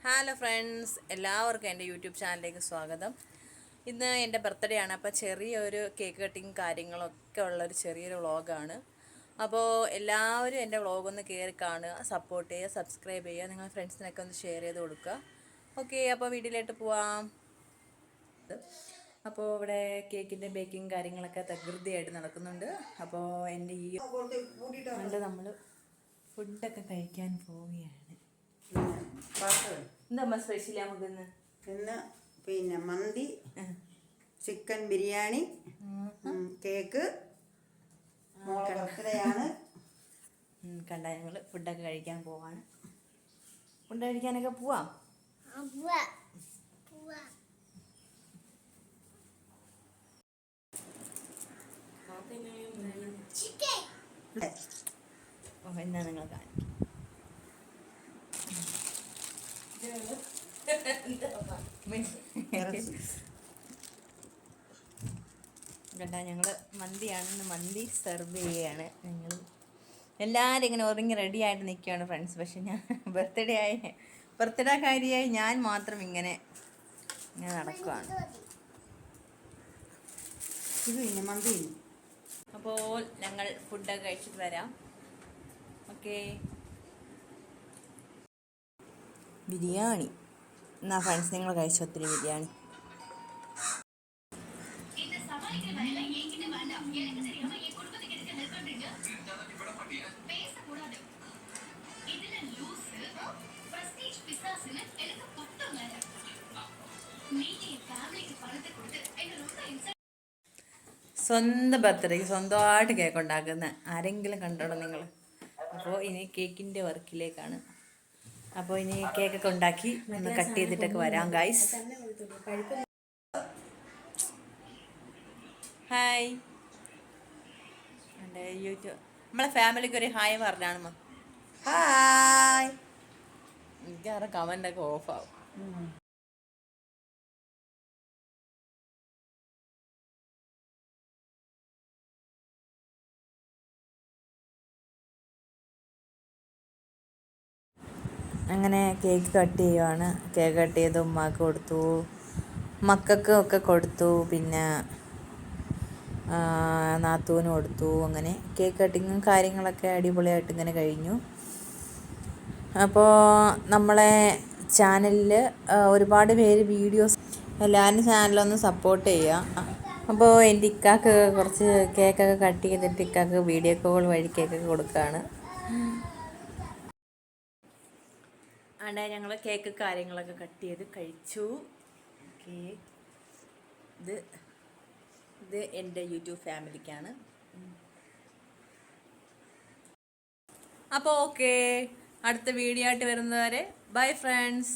Hello friends, എല്ലാവർക്കും എൻ്റെ YouTube ചാനലിലേക്ക് സ്വാഗതം. ഇന്ന് എൻ്റെ ബർത്ത്ഡേ ആണ്. അപ്പോൾ ചെറിയൊരു കേക്ക് കട്ടിങ് കാര്യങ്ങളൊക്കെ ഉള്ളൊരു ചെറിയൊരു വ്ളോഗാണ്. അപ്പോൾ എല്ലാവരും എൻ്റെ വ്ളോഗൊന്ന് കയറി കാണുക, സപ്പോർട്ട് ചെയ്യുക, സബ്സ്ക്രൈബ് ചെയ്യുക, നിങ്ങളുടെ ഫ്രണ്ട്സിനൊക്കെ ഒന്ന് ഷെയർ ചെയ്ത് കൊടുക്കുക. ഓക്കെ, അപ്പോൾ വീഡിയോയിലോട്ട് പോവാം. അപ്പോൾ ഇവിടെ കേക്കിൻ്റെ ബേക്കിങ് കാര്യങ്ങളൊക്കെ തകൃതിയായിട്ട് നടക്കുന്നുണ്ട്. അപ്പോൾ എൻ്റെ ഈ നമ്മൾ ഫുഡൊക്കെ കഴിക്കാൻ പോവുകയാണ്. എന്താ സ്പെഷ്യൽ നമുക്ക് ഇന്ന് പിന്നെ മന്തി, ചിക്കൻ ബിരിയാണി, കേക്ക് ബർത്ത്ഡേയാണ്. കണ്ട ഞങ്ങൾ ഫുഡൊക്കെ കഴിക്കാൻ പോവാണ്. ഫുഡ് കഴിക്കാനൊക്കെ പോവാം. എന്നാ നിങ്ങൾ കാണിക്കും കേട്ടാ, ഞങ്ങൾ മന്തിയാണെന്ന് മന്തി സെർവ് ചെയ്യുകയാണ്. ഞങ്ങൾ എല്ലാവരും ഇങ്ങനെ ഒരുങ്ങി റെഡി ആയിട്ട് നിൽക്കുകയാണ് ഫ്രണ്ട്സ്. പക്ഷെ ഞാൻ ബർത്ത്ഡേ കാര്യമായി ഞാൻ മാത്രം ഇങ്ങനെ നടക്കുകയാണ്. ഇത് പിന്നെ മന്തി. അപ്പോൾ ഞങ്ങൾ ഫുഡൊക്കെ കഴിച്ചിട്ട് വരാം. ഓക്കെ, ബിരിയാണി എന്നാ ഫ്രണ്ട്സ്, നിങ്ങൾ കഴിച്ച ഒത്തിരി ബിരിയാണി. സ്വന്തം ബർത്ത്ഡേക്ക് സ്വന്തമായിട്ട് കേക്ക് ഉണ്ടാക്കുന്ന ആരെങ്കിലും കണ്ടോളൂ നിങ്ങൾ. അപ്പോൾ ഇനി കേക്കിൻ്റെ വർക്കിലേക്കാണ്. അപ്പോൾ ഇനി കേക്കൊക്കെ ഉണ്ടാക്കി ഒന്ന് കട്ട് ചെയ്തിട്ടൊക്കെ വരാം ഗൈസ്. ഹായ്, എൻ്റെ യൂട്യൂബ് നമ്മളെ ഫാമിലിക്ക് ഒരു ഹായ് പറഞ്ഞാണ്. ഹായ്. എനിക്കാറ് കമൻ്റൊക്കെ ഓഫാവും. അങ്ങനെ കേക്ക് കട്ട് ചെയ്യുവാണ്. കേക്ക് കട്ട് ചെയ്ത് ഉമ്മാക്ക് കൊടുത്തു, മക്കൾക്ക് ഒക്കെ കൊടുത്തു, പിന്നെ നാത്തൂന് കൊടുത്തു. അങ്ങനെ കേക്ക് കട്ടിങ്ങും കാര്യങ്ങളൊക്കെ അടിപൊളിയായിട്ട് ഇങ്ങനെ കഴിഞ്ഞു. അപ്പോൾ നമ്മളെ ചാനലിൽ ഒരുപാട് പേര് വീഡിയോസ്, എല്ലാവരും ചാനലൊന്ന് സപ്പോർട്ട് ചെയ്യുക. അപ്പോൾ എൻ്റെ ഇക്കാക്ക് കുറച്ച് കേക്കൊക്കെ കട്ട് ചെയ്തിട്ട് ഇക്കാക്ക് വീഡിയോ കോൾ വഴി കേക്കൊക്കെ കൊടുക്കുകയാണ്. അവിടെ ഞങ്ങൾ കേക്ക് കാര്യങ്ങളൊക്കെ കട്ട് ചെയ്ത് കഴിച്ചു. ഓക്കെ, ഇത് എൻ്റെ യൂട്യൂബ് ഫാമിലിക്കാണ്. അപ്പോൾ ഓക്കെ, അടുത്ത വീഡിയോ ആയിട്ട് വരുന്നവരെ ബൈ ഫ്രണ്ട്സ്.